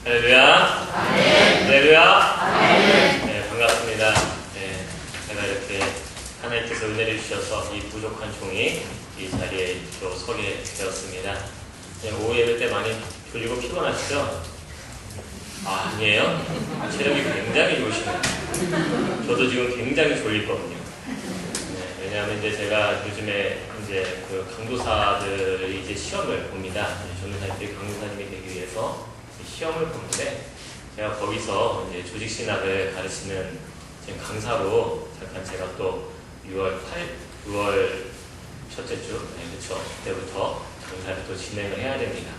할렐루야. 할렐루야. 네, 반갑습니다. 네, 제가 이렇게 하나님께서 은혜를 주셔서 이 부족한 종이 이 자리에 또 서게 되었습니다. 네, 오후 예배 때 많이 졸리고 피곤하시죠? 아니에요? 체력이 굉장히 좋으시네요. 저도 지금 굉장히 졸리거든요. 네, 왜냐하면 이제 제가 요즘에 이제 그 강도사들이 이제 시험을 봅니다. 전도사님들이 강도사님이 되기 위해서 시험을 보는데 제가 거기서 이제 조직신학을 가르치는 지금 강사로 잠깐 제가 또 6월 첫째 주, 네, 그쵸. 그때부터 강사를 또 진행을 해야 됩니다.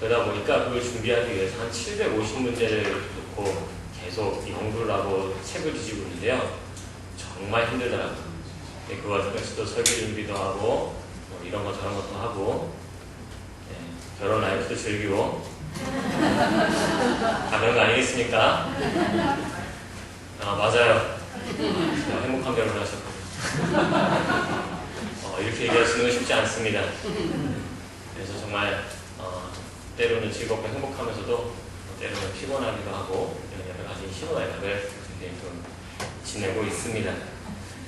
그러다 보니까 그걸 준비하기 위해서 한 750문제를 놓고 계속 연구를 하고 책을 뒤지고 있는데요. 정말 힘들더라고요. 네, 그 와중에서 또 설교 준비도 하고 뭐 이런 거 저런 것도 하고 네, 결혼 라이프도 즐기고 다 그런 거 아니겠습니까? 아, 맞아요. 행복한 결혼을 하셨거든요. 이렇게 얘기하시는 건 쉽지 않습니다. 그래서 정말 때로는 즐겁고 행복하면서도 때로는 피곤하기도 하고 여러 가지 희노애락을 좀 지내고 있습니다.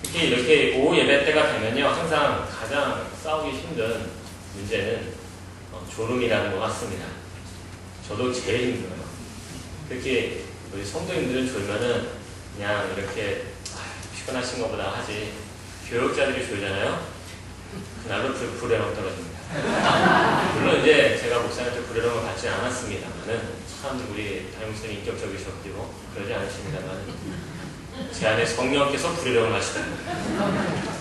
특히 이렇게 오후 예배 때가 되면요, 항상 가장 싸우기 힘든 문제는 졸음이라는 것 같습니다. 저도 제일 힘들어요. 특히 우리 성도님들은 졸면은 그냥 이렇게 피곤하신 것보다 하지, 교역자들이 졸잖아요. 그날로 불에랑 떨어집니다. 물론 이제 제가 목사님한테 불에랑을 받지 않았습니다만은 참 우리 담임목사님 인격적이셨고 그러지 않으십니다만 제 안에 성령께서 불에랑을 하시더라고요.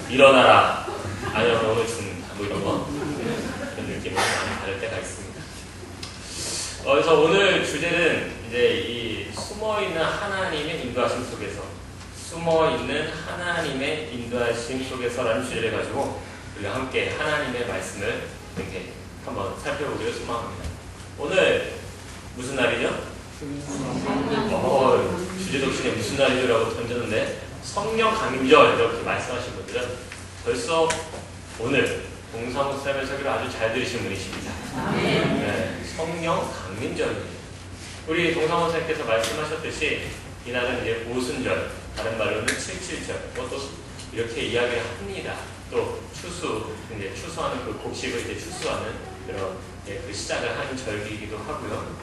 일어나라. 아니면 오늘 죽는다. 뭐 이런 거. 그런 느낌으로 많이 다를 때가 있습니다. 그래서 오늘 주제는 이제 이 숨어있는 하나님의 인도하심 속에서, 숨어있는 하나님의 인도하심 속에서라는 주제를 가지고 우리가 함께 하나님의 말씀을 이렇게 한번 살펴보기를 소망합니다. 오늘 무슨 날이죠? 주제 독신에 무슨 날이죠라고 던졌는데 성령 강림절 이렇게 말씀하신 분들은 벌써 오늘 동사목사님의 설교를 아주 잘 들으신 분이십니다. 네, 성령 강림절입니다. 우리 동사목사님께서 말씀하셨듯이 이날은 이제 오순절, 다른 말로는 7.7절, 그것도 이렇게 이야기를 합니다. 또 이제 추수하는 그 곡식을 이제 추수하는 그런 그 시작을 하는 절기이기도 하고요.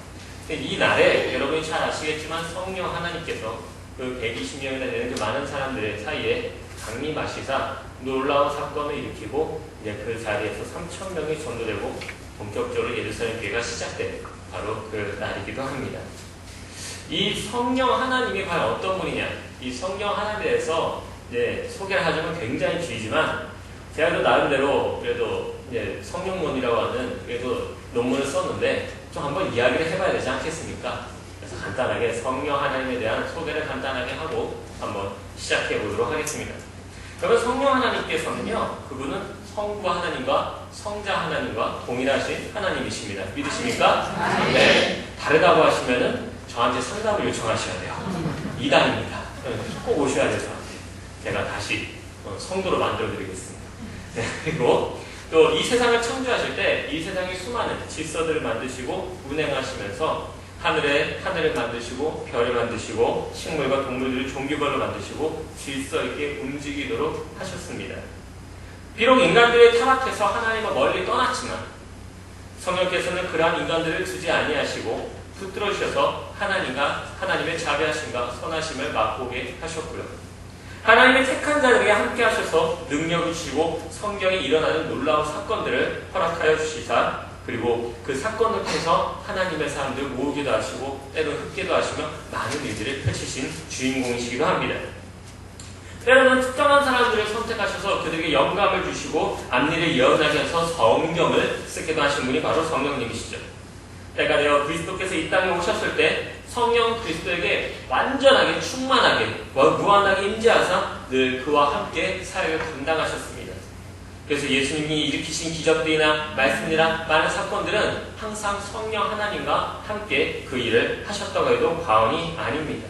근데 이 날에 여러분이 잘 아시겠지만 성령 하나님께서 그 120명이나 되는 그 많은 사람들 사이에 강림하시사 놀라운 사건을 일으키고 이제 그 자리에서 3,000명이 전도되고 본격적으로 예루살렘 교회가 시작된 바로 그 날이기도 합니다. 이 성령 하나님이 과연 어떤 분이냐? 이 성령 하나님에 대해서 이제 소개를 하자면 굉장히 길지만 제가 또 나름대로 그래도 이제 성령론이라고 하는 그래도 논문을 썼는데 좀 한번 이야기를 해봐야 되지 않겠습니까? 그래서 간단하게 성령 하나님에 대한 소개를 간단하게 하고 한번 시작해 보도록 하겠습니다. 그러면 성령 하나님께서는요, 그분은 성부 하나님과 성자 하나님과 동일하신 하나님이십니다. 믿으십니까? 네. 다르다고 하시면은 저한테 상담을 요청하셔야 돼요. 이단입니다. 꼭 오셔야 돼요. 저한테. 제가 다시 성도로 만들어 드리겠습니다. 네. 그리고 또 이 세상을 창조하실 때 이 세상의 수많은 질서들을 만드시고 운행하시면서 하늘을 만드시고 별을 만드시고 식물과 동물들을 종류별로 만드시고 질서 있게 움직이도록 하셨습니다. 비록 인간들이 타락해서 하나님을 멀리 떠났지만 성령께서는 그러한 인간들을 두지 아니하시고 붙들어 주셔서 하나님의 자비하심과 선하심을 맛보게 하셨고요. 하나님의 택한 자들에게 함께 하셔서 능력을 주시고 성경에 일어나는 놀라운 사건들을 허락하여 주시사, 그리고 그 사건을 통해서 하나님의 사람들을 모으기도 하시고 때로 흩기도 하시며 많은 일들을 펼치신 주인공이시기도 합니다. 때로는 특정한 사람들을 선택하셔서 그들에게 영감을 주시고 앞일을 예언하게 하셔서 성경을 쓰기도 하신 분이 바로 성령님이시죠. 때가 되어 그리스도께서 이 땅에 오셨을 때 성령 그리스도에게 완전하게 충만하게 무한하게 임재하사 늘 그와 함께 사역을 감당하셨습니다. 그래서 예수님이 일으키신 기적들이나 말씀이나 많은 사건들은 항상 성령 하나님과 함께 그 일을 하셨다고 해도 과언이 아닙니다.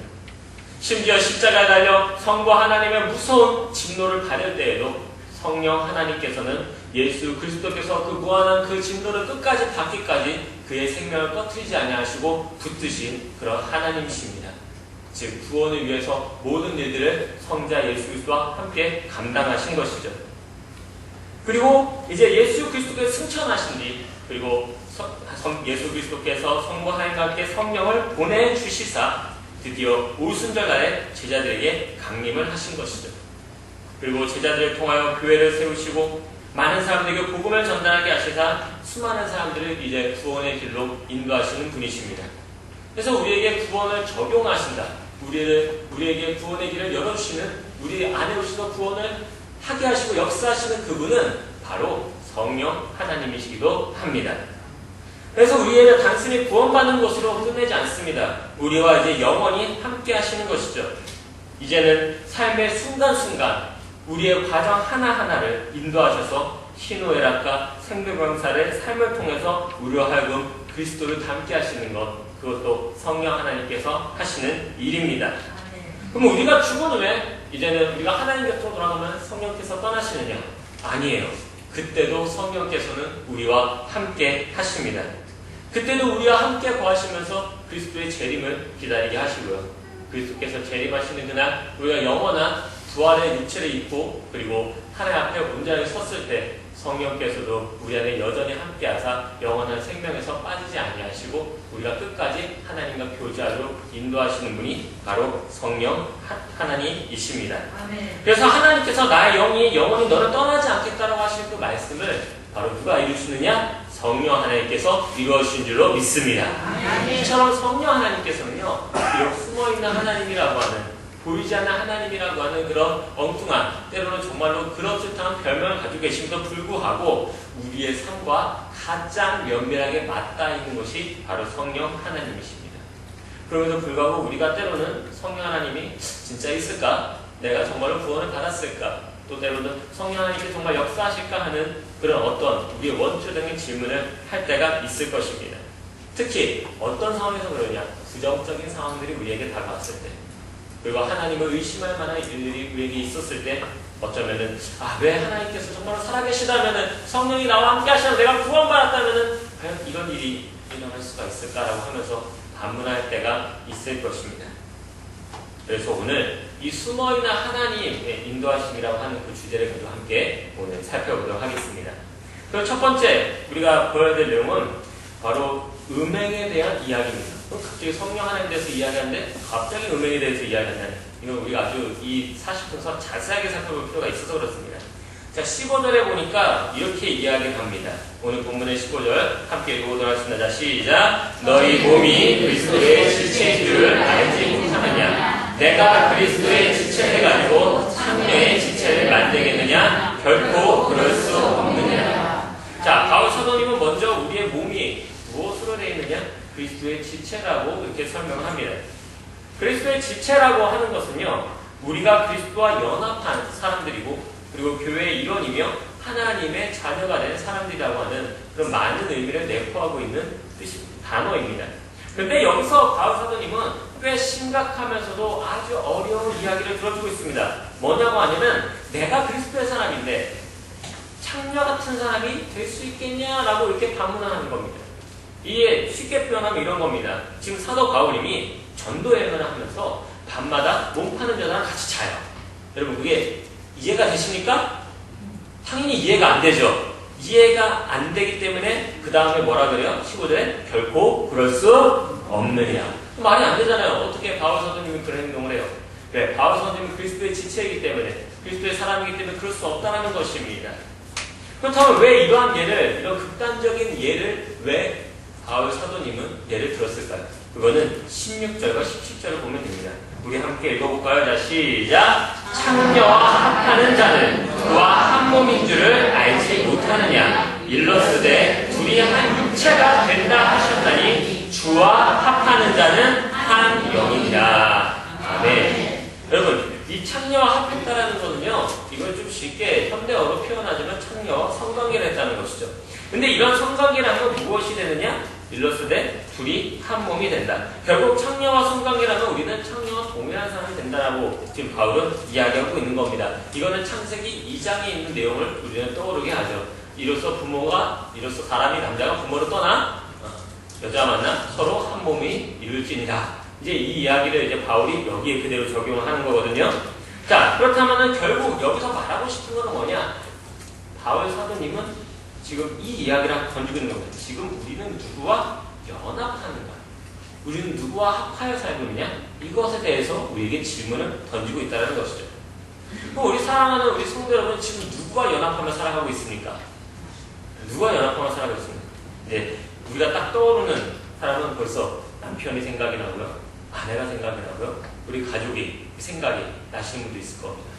심지어 십자가에 달려 성부 하나님의 무서운 진노를 받을 때에도 성령 하나님께서는 예수 그리스도께서 그 무한한 그 진노를 끝까지 받기까지 그의 생명을 꺼트리지 아니하시고 붙드신 그런 하나님이십니다. 즉 구원을 위해서 모든 일들을 성자 예수 그리스도와 함께 감당하신 것이죠. 그리고 이제 예수 그리스도께서 승천하신 뒤, 그리고 예수 그리스도께서 성부 하나님과 함께 성령을 보내주시사 드디어 오순절날에 제자들에게 강림을 하신 것이죠. 그리고 제자들을 통하여 교회를 세우시고 많은 사람들에게 복음을 전달하게 하시사 수많은 사람들을 이제 구원의 길로 인도하시는 분이십니다. 그래서 우리에게 구원을 적용하신다. 우리에게 구원의 길을 열어주시는, 우리 안에 오셔서 구원을 하게 하시고 역사하시는 그분은 바로 성령 하나님이시기도 합니다. 그래서 우리에게 단순히 구원받는 것으로 끝내지 않습니다. 우리와 이제 영원히 함께 하시는 것이죠. 이제는 삶의 순간순간 우리의 과정 하나하나를 인도하셔서 희노애락과 생명병사의 삶을 통해서 우리와 하여금 그리스도를 닮게 하시는 것, 그것도 성령 하나님께서 하시는 일입니다. 그럼 우리가 죽은 후에 이제는 우리가 하나님 곁으로 돌아가면 성령께서 떠나시느냐? 아니에요. 그때도 성령께서는 우리와 함께 하십니다. 그때도 우리와 함께 거하시면서 그리스도의 재림을 기다리게 하시고요. 그리스도께서 재림하시는 그날 우리가 영원한 부활의 육체를 입고 그리고 하나님 앞에 온전히 섰을 때 성령께서도 우리 안에 여전히 함께하사 영원한 생명에서 빠지지 아니하시고 우리가 끝까지 하나님과 교제하도록 인도하시는 분이 바로 성령 하나님이십니다. 아멘. 그래서 하나님께서 나의 영이 영원히 너를 떠나지 않겠다라고 하신 그 말씀을 바로 누가 이루시느냐? 성령 하나님께서 이루어주신 줄로 믿습니다. 이처럼 성령 하나님께서는요, 비록 숨어있는 하나님이라고 하는, 보이지 않는 하나님이라고 하는 그런 엉뚱한, 때로는 정말로 그럴듯한 별명을 가지고 계심에도 불구하고 우리의 삶과 가장 면밀하게 맞닿아 있는 것이 바로 성령 하나님이십니다. 그럼에도 불구하고 우리가 때로는 성령 하나님이 진짜 있을까? 내가 정말로 구원을 받았을까? 또 때로는 성령 하나님께 정말 역사하실까 하는 그런 어떤 우리의 원초적인 질문을 할 때가 있을 것입니다. 특히 어떤 상황에서 그러냐? 부정적인 상황들이 우리에게 다가왔을 때, 그리고 하나님을 의심할 만한 일들이 우리에게 있었을 때, 어쩌면은 왜 하나님께서 정말 살아계시다면은, 성령이 나와 함께 하시면 내가 구원받았다면은 과연 이런 일이 일어날 수가 있을까라고 하면서 반문할 때가 있을 것입니다. 그래서 오늘 이 숨어있는 하나님의 인도하심이라고 하는 그 주제를 가지고 함께 오늘 살펴보도록 하겠습니다. 그럼 첫 번째 우리가 보여야 될 내용은 바로 음행에 대한 이야기입니다. 갑자기 성령 하나님에 대해서 이야기하는데 갑자기 음행에 대해서 이야기한다는, 이건 우리가 아주 이 40분서 자세하게 살펴볼 필요가 있어서 그렇습니다. 자, 15절에 보니까 이렇게 이야기합니다. 오늘 본문의 15절 함께 읽어보도록 하겠습니다. 자, 시작. 너희 몸이 그리스도의 지체인 줄을 알지 못하느냐? 내가 그리스도의 지체를 가지고 창녀의 지체를 만들겠느냐? 결코 그럴 수 없느냐. 자, 바울 사도님은 먼저 우리의 몸이 무엇으로 되어 있느냐? 그리스도의 지체라고 이렇게 설명을 합니다. 그리스도의 지체라고 하는 것은요, 우리가 그리스도와 연합한 사람들이고, 그리고 교회의 일원이며 하나님의 자녀가 된 사람들이라고 하는 그런 많은 의미를 내포하고 있는 단어입니다. 그런데 여기서 바울 사도님은 꽤 심각하면서도 아주 어려운 이야기를 들어주고 있습니다. 뭐냐고 하냐면, 내가 그리스도의 사람인데 창녀 같은 사람이 될 수 있겠냐라고 이렇게 반문하는 겁니다. 이게 쉽게 표현하면 이런 겁니다. 지금 사도 바울님이 전도 여행을 하면서 밤마다 몸 파는 여자랑 같이 자요. 여러분, 그게 이해가 되십니까? 당연히 이해가 안 되죠. 이해가 안 되기 때문에 그 다음에 뭐라 그래요? 15절에 결코 그럴 수 없느냐. 말이 안 되잖아요. 어떻게 바울 사도님이 그런 행동을 해요? 그래, 바울 사도님은 그리스도의 지체이기 때문에, 그리스도의 사람이기 때문에 그럴 수 없다는 것입니다. 그렇다면 왜 이러한 예를, 이런 극단적인 예를 왜 바울 사도님은 예를 들었을까요? 그거는 16절과 17절을 보면 됩니다. 우리 함께 읽어볼까요? 자, 시작! 창녀와 합하는 자는 그와 한 몸인 줄을 알지 못하느냐? 일러스되 둘이 한 육체가 된다 하셨다니 주와 합하는 자는 한 영이니라. 아멘. 여러분, 이 창녀와 합했다라는 거는요, 이걸 좀 쉽게 현대어로 표현하자면 창녀와 성관계를 했다는 것이죠. 근데 이런 성관계라는 건 무엇이 되느냐? 일러스되 둘이 한 몸이 된다. 결국 창녀와 성관계라면 우리는 창녀와 동일한 사람이 된다라고 지금 바울은 이야기하고 있는 겁니다. 이거는 창세기 2장에 있는 내용을 우리는 떠오르게 하죠. 이로써 사람이 남자가 부모를 떠나 여자 만나 서로 한 몸이 이룰지니라. 이제 이 이야기를 이제 바울이 여기에 그대로 적용을 하는 거거든요. 자, 그렇다면은 결국 여기서 말하고 싶은 거는 뭐냐? 바울 사도님은 지금 이 이야기를 던지고 있는 겁니다. 지금 우리는 누구와 연합하는가? 우리는 누구와 합하여 살고 있냐? 이것에 대해서 우리에게 질문을 던지고 있다는 것이죠. 그럼 우리 사랑하는 우리 성도 여러분, 지금 누구와 연합하며 살아가고 있습니까? 누구와 연합하며 살아가고 있습니까? 이제 우리가 딱 떠오르는 사람은 벌써 남편이 생각이 나고요, 아내가 생각이 나고요, 우리 가족이 생각이 나시는 분도 있을 겁니다.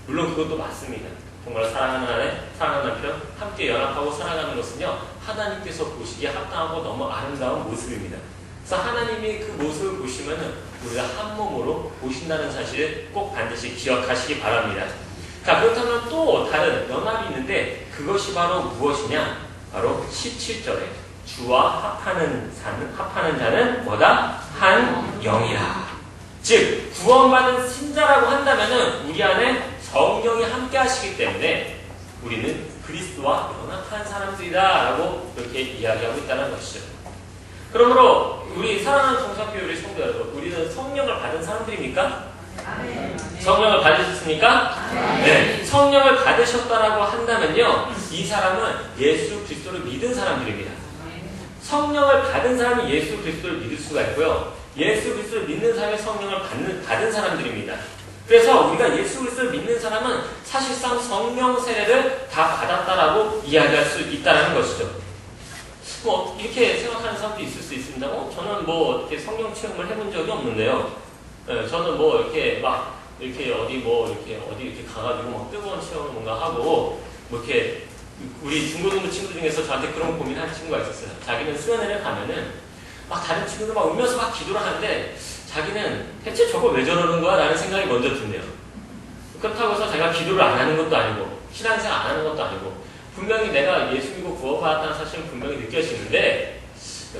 물론 그것도 맞습니다. 정말 사랑하는 아내, 사랑하는 남편 함께 연합하고 살아가는 것은요, 하나님께서 보시기에 합당하고 너무 아름다운 모습입니다. 그래서 하나님이 그 모습을 보시면은 우리가 한 몸으로 보신다는 사실을 꼭 반드시 기억하시기 바랍니다. 자, 그렇다면 또 다른 연합이 있는데 그것이 바로 무엇이냐? 바로 17절에 주와 합하는 자는 뭐다? 한 영이라. 즉 구원받은 신자라고 한다면은 우리 안에 성령이 함께 하시기 때문에 우리는 그리스도와 연합한 사람들이다 라고 이렇게 이야기하고 있다는 것이죠. 그러므로 우리 사랑하는 종사교회 우리 성도 여러분, 우리는 성령을 받은 사람들입니까? 성령을 받으셨습니까? 네. 성령을 받으셨다라고 한다면요, 이 사람은 예수 그리스도를 믿은 사람들입니다. 성령을 받은 사람이 예수 그리스도를 믿을 수가 있고요, 예수 그리스도를 믿는 사람이 성령을 받은 사람들입니다. 그래서 우리가 예수 그리스도를 믿는 사람은 사실상 성령 세례를 다 받았다라고 이야기할 수 있다는 것이죠. 뭐 이렇게 생각하는 사람도 있을 수 있습니다. 저는 뭐 이렇게 성령 체험을 해본 적이 없는데요. 저는 뭐 이렇게 막 이렇게 어디 이렇게 가가지고 막 뜨거운 체험을 뭔가 하고 뭐 이렇게 우리 중고등부 친구 중에서 저한테 그런 고민하는 친구가 있었어요. 자기는 수련회를 가면은 막 다른 친구들 막 울면서 막 기도를 하는데 자기는 대체 저거 왜 저러는 거야? 라는 생각이 먼저 든대요. 그렇다고 해서 자기가 기도를 안 하는 것도 아니고 신앙생활 안 하는 것도 아니고 분명히 내가 예수 믿고 구원받았다는 사실은 분명히 느껴지는데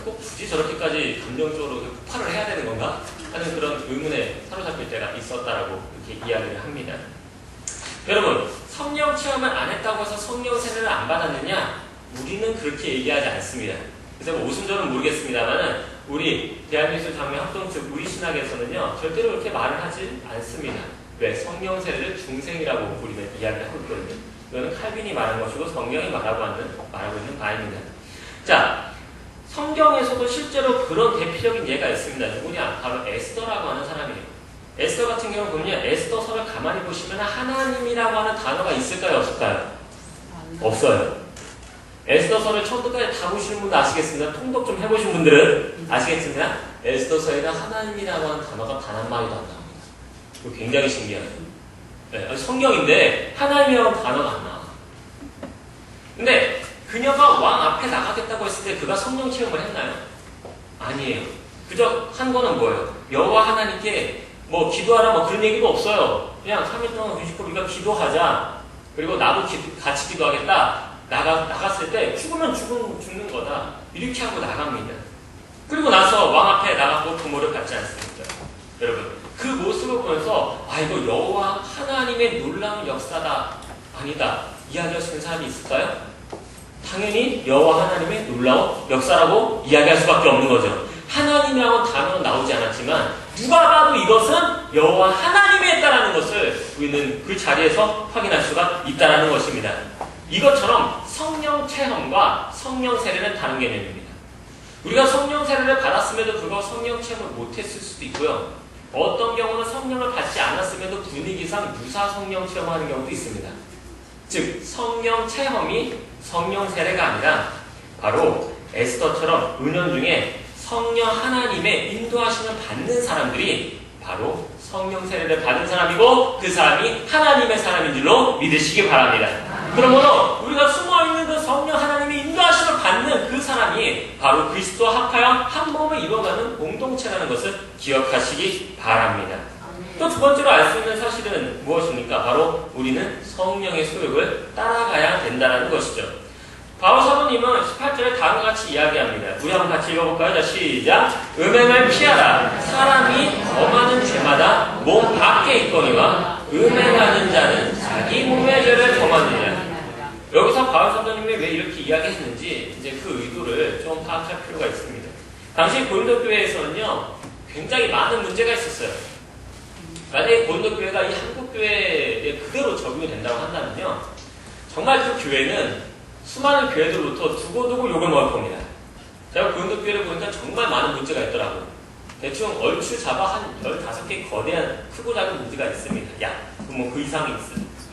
꼭 굳이 저렇게까지 감정적으로 폭발을 해야 되는 건가? 하는 그런 의문에 사로잡힐 때가 있었다라고 이렇게 이야기를 합니다. 여러분, 성령 체험을 안 했다고 해서 성령 세례를 안 받았느냐? 우리는 그렇게 얘기하지 않습니다. 그래서 뭐 웃음절은 모르겠습니다만은 우리 대한민국 장로합동측 우리 신학에서는요, 절대로 그렇게 말을 하지 않습니다. 왜? 성령 세례를 중생이라고 우리는 이야기를 하고 있거든요. 이거는 칼빈이 말한 것이고 성경이 말하고 있는 바입니다. 자, 성경에서도 실제로 그런 대표적인 예가 있습니다. 누구냐? 바로 에스더라고 하는 사람이에요. 에스더 같은 경우 보면요, 에스더서를 가만히 보시면 하나님이라고 하는 단어가 있을까요? 없을까요? 없어요. 에스더서를 처음부터까지 다 보시는 분들 아시겠습니다. 통독 좀 해보신 분들은 아시겠습니다. 에스더서에는 하나님이라고 하는 단어가 단 한마디도 안 나옵니다. 이거 굉장히 신기하죠. 네, 성경인데 하나님이라는 단어가 안 나와. 근데 그녀가 왕 앞에 나가겠다고 했을 때 그가 성령 체험을 했나요? 아니에요. 그저 한 거는 뭐예요? 여호와 하나님께 뭐 기도하라 뭐 그런 얘기도 없어요. 그냥 3일 동안 뮤지컬 우리가 기도하자. 그리고 나도 같이 기도하겠다. 나갔을 때 죽으면 죽는 거다. 이렇게 하고 나갑니다. 그리고 나서 왕 앞에 나가고 부모를 받지 않습니까? 여러분, 그 모습을 보면서 이거 여호와 하나님의 놀라운 역사다, 아니다 이야기할 수 있는 사람이 있을까요? 당연히 여호와 하나님의 놀라운 역사라고 이야기할 수밖에 없는 거죠. 하나님이라고 단어는 나오지 않았지만 누가 봐도 이것은 여호와 하나님이 했다라는 것을 우리는 그 자리에서 확인할 수가 있다는 것입니다. 이것처럼 성령 체험과 성령 세례는 다른 개념입니다. 우리가 성령 세례를 받았음에도 불구하고 성령 체험을 못했을 수도 있고요, 어떤 경우는 성령을 받지 않았음에도 분위기상 유사 성령 체험하는 경우도 있습니다. 즉 성령 체험이 성령 세례가 아니라 바로 에스더처럼 은연 중에 성령 하나님의 인도하심을 받는 사람들이 바로 성령 세례를 받은 사람이고 그 사람이 하나님의 사람인 줄로 믿으시기 바랍니다. 그러므로 우리가 숨어있는 그 성령 하나님의 인도하심을 받는 그 사람이 바로 그리스도와 합하여 한 몸을 이루어가는 공동체라는 것을 기억하시기 바랍니다. 또 두 번째로 알 수 있는 사실은 무엇입니까? 바로 우리는 성령의 소욕을 따라가야 된다는 것이죠. 바울 사도님은 18절에 다음과 같이 이야기합니다. 우리 한번 같이 읽어볼까요? 자, 시작. 음행을 피하라. 사람이 범하는 죄마다 몸 밖에 있거니와 음행하는 자는 자기 몸의 죄를 범하느니라. 여기서 바울 사도님이 왜 이렇게 이야기했는지 이제 그 의도를 좀 파악할 필요가 있습니다. 당시 고린도 교회에서는요, 굉장히 많은 문제가 있었어요. 만약에 고린도 교회가 이 한국 교회에 그대로 적용이 된다고 한다면요, 정말 그 교회는 수많은 교회들로부터 두고두고 욕을 먹을 겁니다. 제가 고린도 교회를 보니까 정말 많은 문제가 있더라고요. 대충 얼추 잡아 한 15개 거대한 크고 작은 문제가 있습니다. 야, 뭐 그 이상이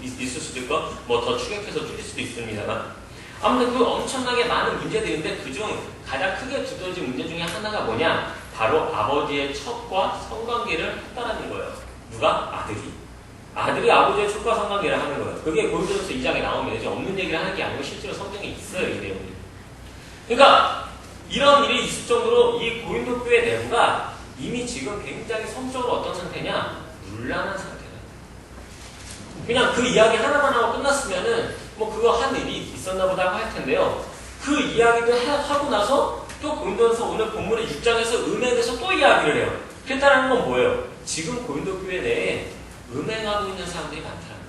있을 수도 있고, 뭐 더 추격해서 줄일 수도 있습니다만. 아무튼 그 엄청나게 많은 문제들인데 그중 가장 크게 두드러진 문제 중에 하나가 뭐냐? 바로 아버지의 첩과 성관계를 했다라는 거예요. 누가? 아들이 아버지의 첩과 성관계를 하는 거예요. 그게 고린도전서 2장에 나오면 이제 없는 얘기를 하는 게 아니고 실제로 성경에 있어요, 이 내용이. 그러니까 이런 일이 있을 정도로 이 고린도 교회 내부가 이미 지금 굉장히 성적으로 어떤 상태냐? 문란한 상태다. 그냥 그 이야기 하나만 하고 끝났으면은 뭐 그거 한 일이 있었나 보다 할 텐데요. 그 이야기를 하고 나서 또 고린도전서 오늘 본문의 6장에서 음행에 대해서 또 이야기를 해요. 그랬다는 건 뭐예요? 지금 고린도 교회 내에 음행하고 있는 사람들이 많다는 거예요.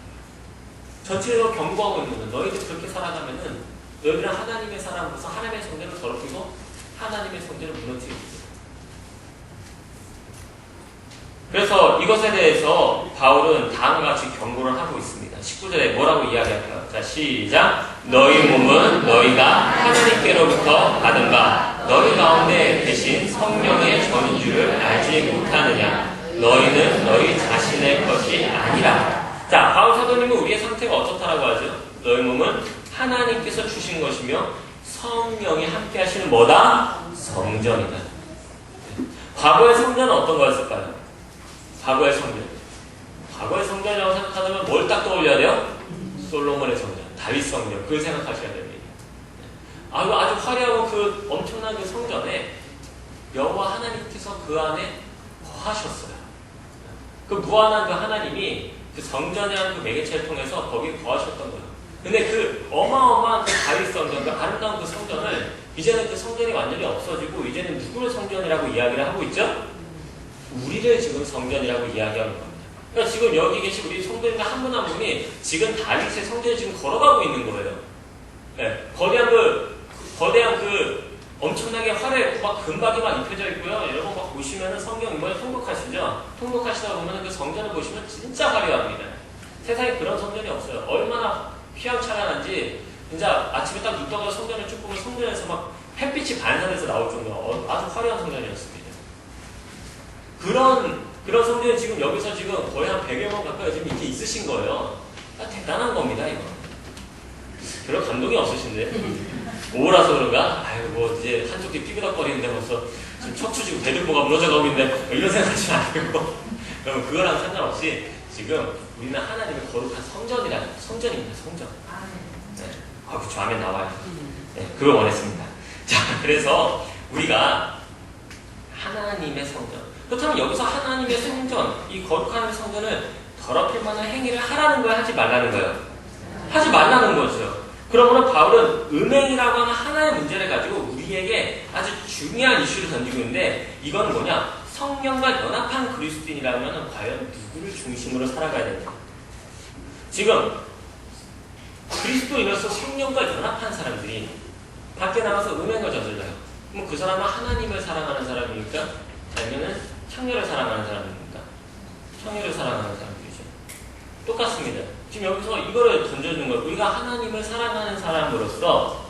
전체적으로 경고하고 있는 건 너희들 그렇게 살아가면은 너희들은 하나님의 사람으로서 하나님의 성전을 더럽히고 하나님의 성전을 무너뜨리고 있어요. 그래서 이것에 대해서 바울은 다음과 같이 경고를 하고 있습니다. 19절에 뭐라고 이야기할까요? 자, 시작. 너희 몸은 너희가 하나님께로부터 받은 바 너희 가운데 계신 성령의 전인 줄을 알지 못하느냐? 너희는 너희 자신의 것이 아니라. 자, 바울 사도님은 우리의 상태가 어떻다라고 하죠? 너희 몸은 하나님께서 주신 것이며 성령이 함께 하시는 뭐다? 성전이다. 과거의 성전은 어떤 거였을까요? 과거의 성전이라고 생각하자면 뭘 딱 떠올려야 돼요? 솔로몬의 성전, 다윗 성전, 그걸 생각하셔야 됩니다. 아주 화려하고 그 엄청난 그 성전에 여호와 하나님께서 그 안에 거하셨어요. 그 무한한 그 하나님이 그 성전이라는 그 매개체를 통해서 거기에 거하셨던 거예요. 근데 그 어마어마한 그 다윗 성전, 그 아름다운 그 성전을 이제는 그 성전이 완전히 없어지고 이제는 누구를 성전이라고 이야기를 하고 있죠? 우리를 지금 성전이라고 이야기하는 겁니다. 그러니까 지금 여기 계신 우리 성도님들 한 분 한 분이 지금 다윗의 성전에 지금 걸어가고 있는 거예요. 네, 거대한 그 엄청나게 화려했고 막 금박이 막 입혀져 있고요. 여러분 막 보시면은 성경 이번에 통독하시죠? 통독하시다 보면은 그 성전을 보시면 진짜 화려합니다. 세상에 그런 성전이 없어요. 얼마나 휘황찬란한지 진짜 아침에 딱 눈 떠서 성전을 쭉 보면 성전에서 막 햇빛이 반사돼서 나올 정도로 아주 화려한 성전이었습니다. 그런 성전이 지금 여기서 지금 거의 한 100여 명 가까이 지금 이렇게 있으신 거예요. 대단한 겁니다, 이거. 별로 감동이 없으신데. 오라서 그런가? 아유, 뭐, 이제 한쪽 귀 삐그덕거리는데 벌써 지금 척추지고 대들보가 무너져가고 있는데, 뭐 이런 생각하시면 안 되고. 그러면 그거랑 상관없이 지금 우리는 하나님의 거룩한 성전입니다, 성전. 네. 아, 그쵸, 아멘 나와요. 네, 그걸 원했습니다. 자, 그래서 우리가 하나님의 성전. 그렇다면 여기서 하나님의 성전, 이 거룩한 성전을 더럽힐 만한 행위를 하라는 거야, 하지 말라는 거예요? 하지 말라는 거죠. 그러므로 바울은 음행이라고 하는 하나의 문제를 가지고 우리에게 아주 중요한 이슈를 던지고 있는데 이건 뭐냐? 성령과 연합한 그리스도인이라면 과연 누구를 중심으로 살아가야 되냐? 지금 그리스도인으로서 성령과 연합한 사람들이 밖에 나가서 음행을 저질러요. 그럼 그 사람은 하나님을 사랑하는 사람입니까? 아니면은 창녀를 사랑하는 사람입니까? 창녀를 사랑하는 사람들이죠. 똑같습니다. 지금 여기서 이거를 던져주는 거예요. 우리가 하나님을 사랑하는 사람으로서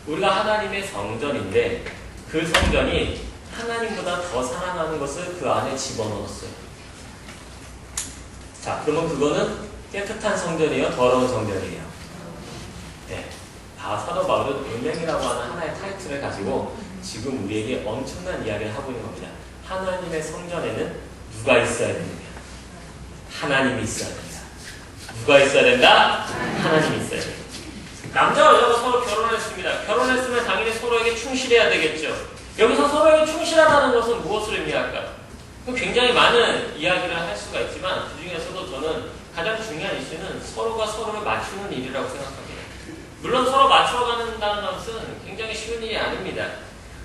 우리가 하나님의 성전인데 그 성전이 하나님보다 더 사랑하는 것을 그 안에 집어넣었어요. 자, 그러면 그거는 깨끗한 성전이에요? 더러운 성전이에요? 네. 사도 바울은 음행이라고 하는 하나의 타이틀을 가지고 지금 우리에게 엄청난 이야기를 하고 있는 겁니다. 하나님의 성전에는 누가 있어야 됩니까? 하나님이 있어야 됩니다. 누가 있어야 된다? 하나님이 있어야 됩니다. 남자와 여자가 서로 결혼을 했습니다. 결혼했으면 당연히 서로에게 충실해야 되겠죠. 여기서 서로에게 충실하다는 것은 무엇을 의미할까? 굉장히 많은 이야기를 할 수가 있지만 그 중에서도 저는 가장 중요한 이슈는 서로가 서로를 맞추는 일이라고 생각합니다. 물론 서로 맞춰가는다는 것은 굉장히 쉬운 일이 아닙니다.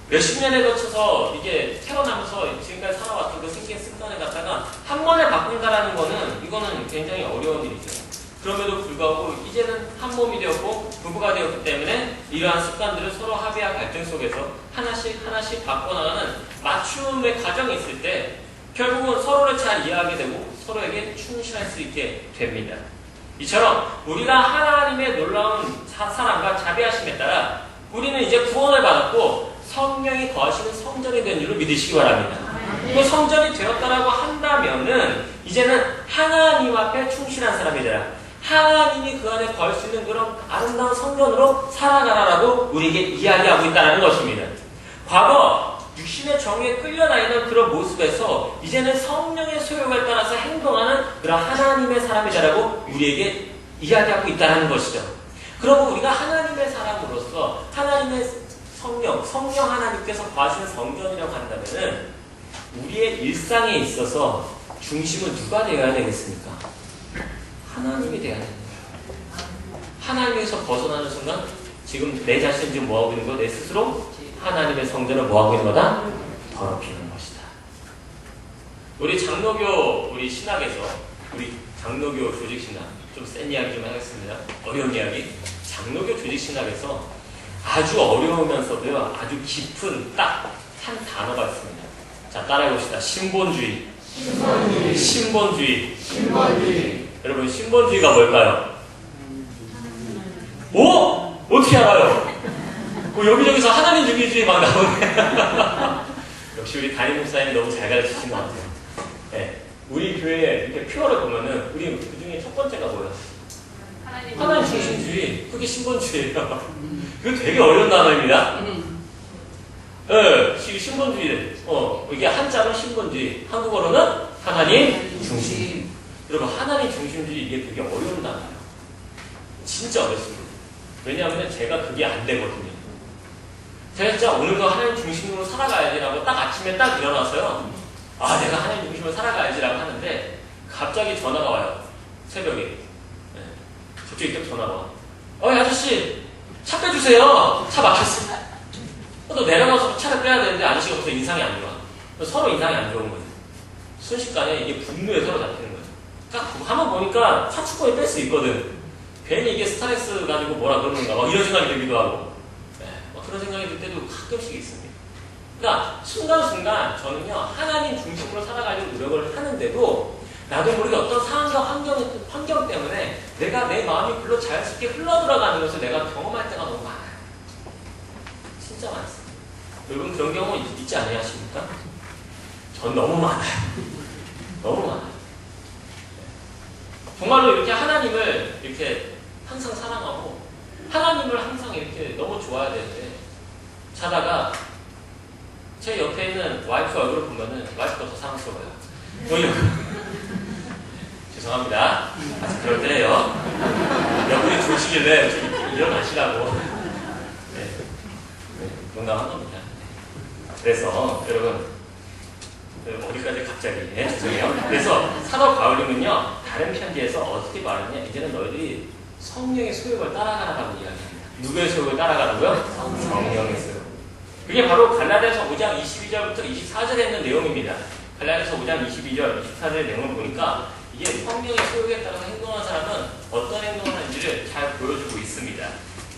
몇십 년에 거쳐서 이게 태어나면서 지금까지 살아왔던 그 생긴 습관을 갖다가 한 번에 바꾼다라는 거는 이거는 굉장히 어려운 일이죠. 그럼에도 불구하고 이제는 한 몸이 되었고 부부가 되었기 때문에 이러한 습관들을 서로 합의와 갈등 속에서 하나씩 하나씩 바꿔나가는 맞춤의 과정이 있을 때 결국은 서로를 잘 이해하게 되고 서로에게 충실할 수 있게 됩니다. 이처럼 우리가 하나님의 놀라운 사랑과 자비하심에 따라 우리는 이제 구원을 받았고 성령이 거하시는 성전이 된 줄로 믿으시기 바랍니다. 그 성전이 되었다라고 한다면은 이제는 하나님 앞에 충실한 사람이 되라. 하나님이 그 안에 거할 수 있는 그런 아름다운 성전으로 살아가라라고 우리에게 이야기하고 있다는 것입니다. 과거 육신의 정의에 끌려다니는 그런 모습에서 이제는 성령의 소욕에 따라서 행동하는 그런 하나님의 사람이 되라고 우리에게 이야기하고 있다는 것이죠. 그러면 우리가 하나님의 사람으로서 하나님의 성령 하나님께서 거하시는 성전이라고 한다면은 우리의 일상에 있어서 중심은 누가 되어야 되겠습니까? 하나님이 되어야 됩니다. 하나님에서 벗어나는 순간 지금 내 자신이 지금 뭐하고 있는 거야? 내 스스로 하나님의 성전을 뭐하고 있는 거다? 더럽히는 것이다. 우리 장로교 우리 신학에서 우리 장로교 조직신학 좀 센 이야기 좀 하겠습니다. 어려운 이야기. 장로교 조직신학에서 아주 어려우면서도요 아주 깊은 딱 한 단어가 있습니다. 자, 따라해봅시다. 신본주의. 신본주의. 여러분, 신본주의가 뭘까요? 오? 어떻게 알아요? 여기저기서 하나님 주기주의 막 나오네. 역시 우리 담임 목사님이 너무 잘 가르치신 것 같아요. 네. 우리 교회에 이렇게 표어를 보면은 우리 그 중에 첫 번째가 뭐예요? 하나님 중심주의. 그게 신본주의예요. 그거 되게 어려운 단어입니다. 네, 신본주의. 이게 한자로 신본주의. 한국어로는 하나님 중심. 여러분, 하나님 중심주의 이게 되게 어려운 단어예요. 진짜 어렵습니다. 왜냐하면 제가 그게 안 되거든요. 제가 진짜 오늘도 하나님 중심으로 살아가야지라고 딱 아침에 딱 일어나서요. 아, 내가 하나님 중심으로 살아가야지라고 하는데 갑자기 전화가 와요. 새벽에. 네. 저쪽에 딱 전화가 와. 아저씨, 차 빼주세요. 차 막혔어. 또 내려가서 차를 빼야 되는데 아저씨가 벌써 인상이 안 좋아. 서로 인상이 안 좋은 거예요. 순식간에 이게 분노에 서로 잡히는 거예요. 딱 한번 보니까 차축권이 뺄 수 있거든. 괜히 이게 스트레스 가지고 뭐라 그러는가 막 이런 생각이 들기도 하고 그런 생각이 들 때도 가끔씩 있습니다. 그러니까 순간순간 저는요 하나님 중심으로 살아가려고 노력을 하는데도 나도 모르게 어떤 상황과 환경 때문에 내가 내 마음이 글로 자연스럽게 흘러들어가는 것을 내가 경험할 때가 너무 많아요. 진짜 많습니다. 여러분 그런 경우 있지 않으십니까? 전 너무 많아요. 너무 많아요. 정말로 이렇게 하나님을 이렇게 항상 사랑하고 하나님을 항상 이렇게 너무 좋아야 되는데 자다가 제 옆에 있는 와이프 얼굴을 보면은 와이프가 더 사랑스러워요. 죄송합니다. 아직 그럴 때예요. 여러분이 조시길래 좀 일어나시라고. 네. 농담한 겁니다. 그래서 여러분 어디까지 갑자기 죄송해요. 그래서 사도 바울님은요 다른 편지에서 어떻게 말하냐 이제는 너희들이 성령의 소욕을 따라가라고 이야기합니다. 누구의 소욕을 따라가라고요? 성령의 소욕. 그게 바로 갈라디아서 5장 22절부터 24절에 있는 내용입니다. 갈라디아서 5장 22절, 24절의 내용을 보니까 이게 성령의 소욕에 따라서 행동하는 사람은 어떤 행동을 하는지를 잘 보여주고 있습니다.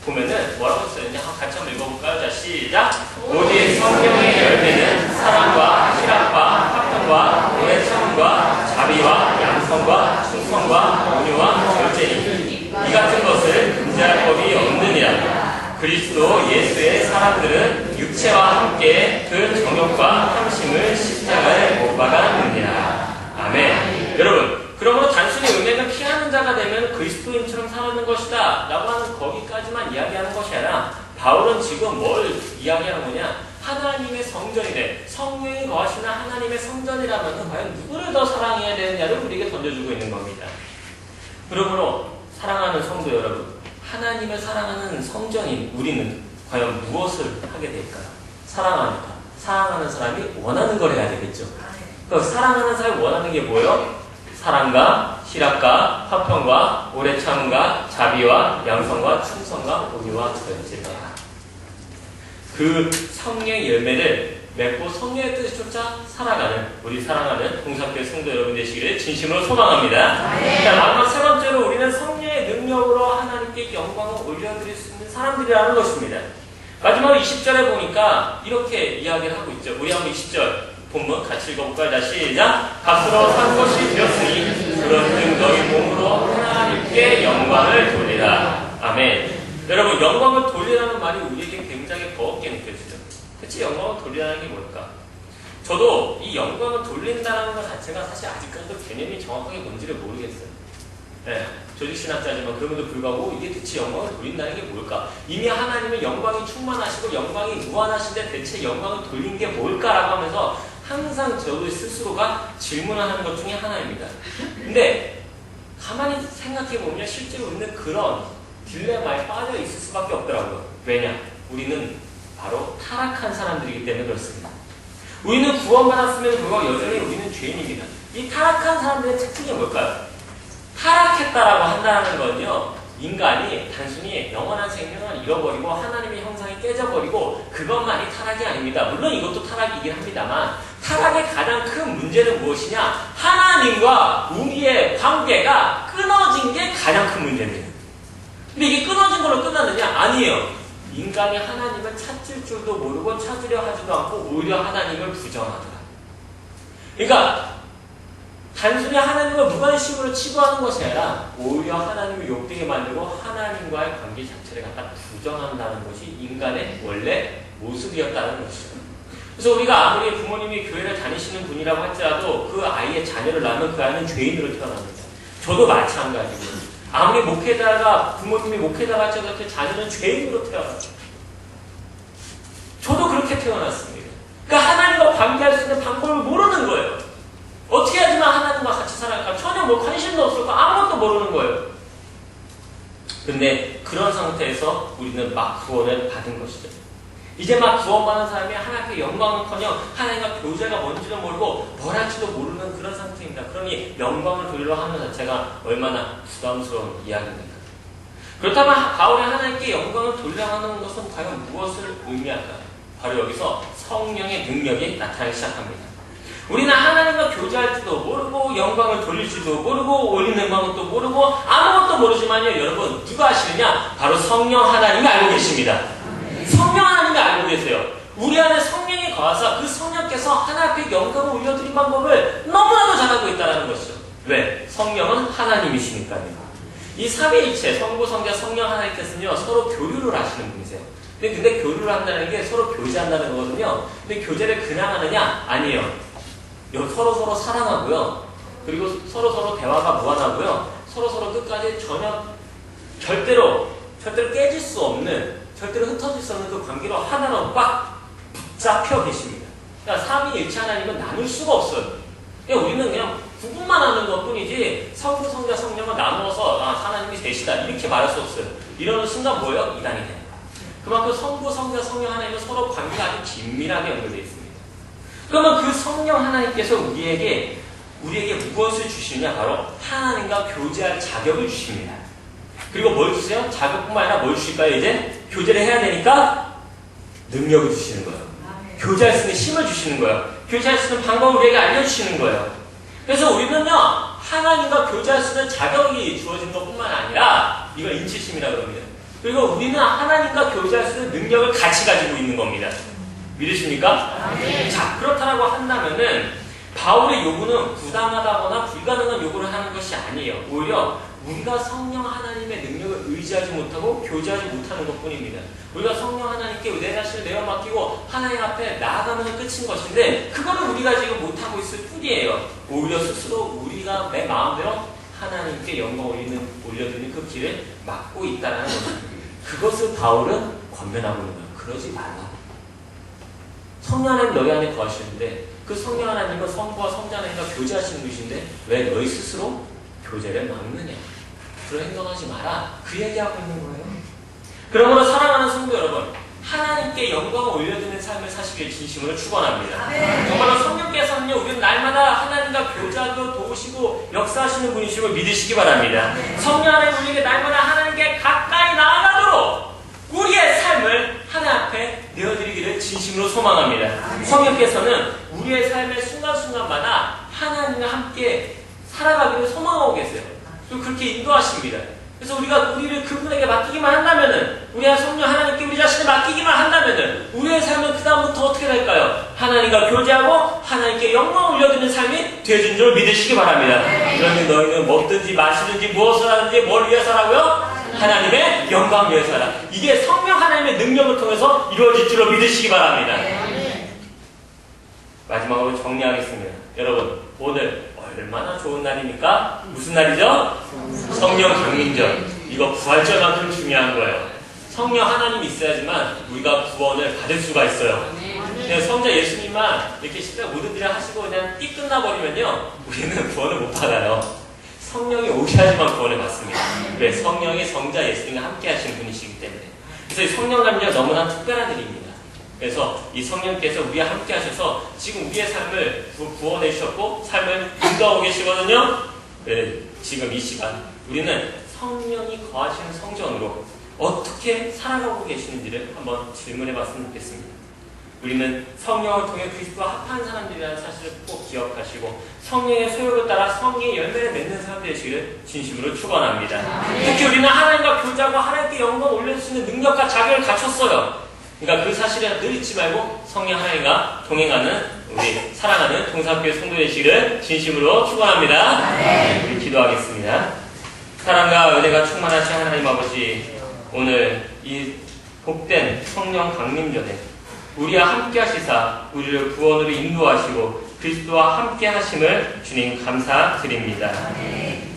보면은 뭐라고 써있는지 같이 한번 읽어볼까요? 자, 시작! 오직 성령의 열매는 사랑과 희락과 화평과 오래 참음과 자비와 양성과 충성과 온유와 절제니 이 같은 것을 금지할 법이 없느니라. 그리스도 예수의 사람들은 육체와 함께 그 정욕과 탐심을 십자가에 못 박았느니라. 아멘. 여러분, 그러므로 단순히 은혜는 피하는 자가 되면 그리스도인처럼 살아가는 것이다 라고 하는 거기까지만 이야기하는 것이 아니라 바울은 지금 뭘 이야기하는 거냐? 하나님의 성전이래. 성령이 거하시는 하나님의 성전이라면 과연 누구를 더 사랑해야 되느냐를 우리에게 던져주고 있는 겁니다. 그러므로 사랑하는 성도 여러분, 하나님을 사랑하는 성전인 우리는 과연 무엇을 하게 될까요? 사랑하니까. 사랑하는 사람이 원하는 걸 해야 되겠죠. 그러니까 사랑하는 사람이 원하는 게 뭐예요? 사랑과 희락과 화평과 오래 참음과 자비와 양성과 충성과 온유와 절제다. 그 성령의 열매를 맺고 성령의 뜻을 쫓아 살아가는 우리 사랑하는 공산교회 성도 여러분 되시기를 진심으로 소망합니다. 자, 마지막 세 번째로 우리는 성령의 능력으로 하나님께 영광 영광을 올려드릴 수 있는 사람들이라는 것입니다. 마지막으로 20절에 보니까 이렇게 이야기를 하고 있죠. 우리 한번 20절 본문 같이 읽어볼까요? 다시 시작. 값으로 산 것이 되었으니 그런즉 너희 몸으로 하나님께 영광을 돌리라. 아멘. 여러분, 영광을 돌리라는 말이 우리에게 굉장히 버겁게 느껴지죠. 대체 영광을 돌리라는 게 뭘까? 저도 이 영광을 돌린다는 것 자체가 사실 아직까지도 개념이 정확하게 뭔지를 모르겠어요. 네, 조직신학자지만 그럼에도 불구하고 이게 대체 영광을 돌린다는 게 뭘까? 이미 하나님은 영광이 충만하시고 영광이 무한하신데 대체 영광을 돌린 게 뭘까라고 하면서 항상 저도 스스로가 질문을 하는 것 중에 하나입니다. 근데 가만히 생각해보면 실제로 우리는 그런 딜레마에 빠져 있을 수밖에 없더라고요. 왜냐? 우리는 바로 타락한 사람들이기 때문에 그렇습니다. 우리는 구원받았음에도 불구하고 여전히 우리는 죄인입니다. 이 타락한 사람들의 특징이 뭘까요? 타락했다라고 한다는 건요, 인간이 단순히 영원한 생명을 잃어버리고 하나님의 형상이 깨져버리고 그것만이 타락이 아닙니다. 물론 이것도 타락이긴 합니다만 타락의 가장 큰 문제는 무엇이냐? 하나님과 우리의 관계가 끊어진 게 가장 큰 문제입니다. 근데 이게 끊어진 걸로 끝났느냐? 아니에요. 인간이 하나님을 찾을 줄도 모르고 찾으려 하지도 않고 오히려 하나님을 부정하더라. 그러니까 단순히 하나님을 무관심으로 치부하는 것이 아니라 오히려 하나님을 욕되게 만들고 하나님과의 관계 자체를 갖다 부정한다는 것이 인간의 원래 모습이었다는 것이죠. 그래서 우리가 아무리 부모님이 교회를 다니시는 분이라고 할지라도 그 아이의 자녀를 낳으면 그 아이는 죄인으로 태어납니다. 저도 마찬가지고요. 아무리 목회자가 부모님이 목회자가 할지라도 그 자녀는 죄인으로 태어납니다. 저도 그렇게 태어났습니다. 그러니까 하나님과 관계할 수 있는 방법을 모르는 거예요. 어떻게 하지만 하나님과 같이 살아갈까? 전혀 뭐 관심도 없을까? 아무것도 모르는 거예요. 근데 그런 상태에서 우리는 막 구원을 받은 것이죠. 이제 막 구원받은 사람이 하나님께 영광을커녕 하나님과 교제가 뭔지도 모르고 뭘 할지도 모르는 그런 상태입니다. 그러니 영광을 돌리려 하는 자체가 얼마나 부담스러운 이야기입니까? 그렇다면 바울이 하나님께 영광을 돌리려 하는 것은 과연 무엇을 의미할까요? 바로 여기서 성령의 능력이 나타나기 시작합니다. 우리는 하나님과 교제할지도 모르고 영광을 돌릴지도 모르고 올리는 영광도 모르고 아무것도 모르지만요, 여러분 누가 아시느냐? 바로 성령 하나님이 알고 계십니다. 성령 하나님이 알고 계세요. 우리 안에 성령이 거하사 그 성령께서 하나님 앞에 영광을 올려드린 방법을 너무나도 잘 알고 있다는 것이죠. 왜? 성령은 하나님이시니까요. 이 삼위일체 성부, 성자, 성령 하나님께서는요 서로 교류를 하시는 분이세요. 근데 교류를 한다는 게 서로 교제한다는 거거든요. 근데 교제를 그냥 하느냐? 아니에요. 서로 사랑하고요. 그리고 서로 대화가 무한하고요. 서로 끝까지 전혀 절대로 깨질 수 없는, 절대로 흩어질 수 없는 그 관계로 하나로 꽉 붙잡혀 계십니다. 그러니까 삼위일체 하나님은 나눌 수가 없어요. 그냥 우리는 그냥 구분만 하는 것 뿐이지 성부, 성자, 성령을 나누어서 하나님이 셋이다 이렇게 말할 수 없어요. 이러는 순간 뭐예요? 이단이 되는 거예요. 그만큼 성부, 성자, 성령 하나님은 서로 관계가 아주 긴밀하게 연결되어 있습니다. 그러면 그 성령 하나님께서 우리에게 무엇을 주시느냐? 바로 하나님과 교제할 자격을 주십니다. 그리고 뭘 주세요? 자격뿐만 아니라 뭘 주실까요? 이제 교제를 해야 되니까 능력을 주시는 거예요. 교제할 수 있는 힘을 주시는 거예요. 교제할 수 있는 방법을 우리에게 알려주시는 거예요. 그래서 우리는요 하나님과 교제할 수 있는 자격이 주어진 것뿐만 아니라 이걸 인치심이라고 합니다. 그리고 우리는 하나님과 교제할 수 있는 능력을 같이 가지고 있는 겁니다. 믿으십니까? 네. 자, 그렇다라고 한다면은 바울의 요구는 부당하다거나 불가능한 요구를 하는 것이 아니에요. 오히려 우리가 성령 하나님의 능력을 의지하지 못하고 교제하지 못하는 것뿐입니다. 우리가 성령 하나님께 내 자신을 내어맡기고 하나님 앞에 나아가면 끝인 것인데 그거는 우리가 지금 못하고 있을 뿐이에요. 오히려 스스로 우리가 내 마음대로 하나님께 영광 올려드리는 그 길을 막고 있다는 것입니다. 그것을 바울은 권면하고 있는 거예요. 그러지 말라. 성령 하나님 너희 안에 거하시는데 그 성령 하나님은 성부와 성자 하나님과 교제하시는 분이신데 왜 너희 스스로 교제를 막느냐? 그런 행동하지 마라. 그 얘기하고 있는 거예요. 그러므로 사랑하는 성도 여러분, 하나님께 영광을 올려드리는 삶을 사시길 진심으로 축원합니다. 정말로 성령께서는요 우리는 날마다 하나님과 교제하고 도우시고 역사하시는 분이시고 믿으시기 바랍니다. 성령 하나님 우리에게 날마다 하나님께 가까이 나아가도록 우리의 삶을 하나님 앞에 내어드리기를 진심으로 소망합니다. 성령께서는 우리의 삶의 순간순간마다 하나님과 함께 살아가기를 소망하고 계세요. 그리고 그렇게 인도하십니다. 그래서 우리가 우리를 그분에게 맡기기만 한다면은, 우리가 성령 하나님께 우리 자신을 맡기기만 한다면은, 우리의 삶은 그 다음부터 어떻게 될까요? 하나님과 교제하고 하나님께 영광을 올려드리는 삶이 되어진 줄 믿으시기 바랍니다. 그러면 너희는 먹든지 마시든지 무엇을 하든지 뭘 위해서라고요? 하나님의 영광을 위해서 하라. 이게 성령 하나님의 능력을 통해서 이루어질 줄로 믿으시기 바랍니다. 마지막으로 정리하겠습니다. 여러분, 오늘 얼마나 좋은 날입니까? 무슨 날이죠? 성령 강림절. 이거 부활절만큼 중요한 거예요. 성령 하나님이 있어야지만 우리가 구원을 받을 수가 있어요. 그냥 성자 예수님만 이렇게 십자가 모든 일을 하시고 그냥 띠 끝나버리면요, 우리는 구원을 못 받아요. 성령이 오셔야지만 구원을 받습니다. 왜? 성령이 성자 예수님과 함께 하신 분이시기 때문에. 그래서 이 성령 강림절 너무나 특별한 일입니다. 그래서 이 성령께서 우리와 함께 하셔서 지금 우리의 삶을 구원해 주셨고 삶을 인도하고 계시거든요. 네, 지금 이 시간 우리는 성령이 거하시는 성전으로 어떻게 살아가고 계시는지를 한번 질문해 봤으면 좋겠습니다. 우리는 성령을 통해 그리스도와 합한 사람들이라는 사실을 꼭 기억하시고 성령의 소욕을 따라 성령의 열매를 맺는 사람들이 되시기를 진심으로 축원합니다. 특히 우리는 하나님과 교제하고 하나님께 영광을 올릴 수 있는 능력과 자격을 갖췄어요. 그러니까 그 사실을 늘 잊지 말고 성령 하나님과 동행하는 우리 사랑하는 동사교회 성도 되시기를 진심으로 축원합니다. 우리 기도하겠습니다. 사랑과 은혜가 충만하신 하나님 아버지, 오늘 이 복된 성령 강림전에 우리와 함께 하시사 우리를 구원으로 인도하시고 그리스도와 함께 하심을 주님 감사드립니다.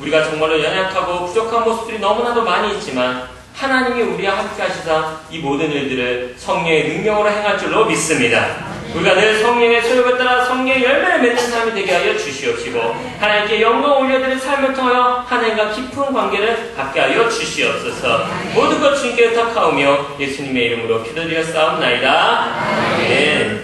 우리가 정말로 연약하고 부족한 모습들이 너무나도 많이 있지만 하나님이 우리와 함께 하시사 이 모든 일들을 성령의 능력으로 행할 줄로 믿습니다. 우리가 늘 성령의 소욕을 따라 성령의 열매를 맺는 사람이 되게 하여 주시옵시고 하나님께 영광을 올려드리는 삶을 통하여 하나님과 깊은 관계를 갖게 하여 주시옵소서. 모든 것 주님께 의탁하오며 예수님의 이름으로 기도드렸사옵나이다. 아멘.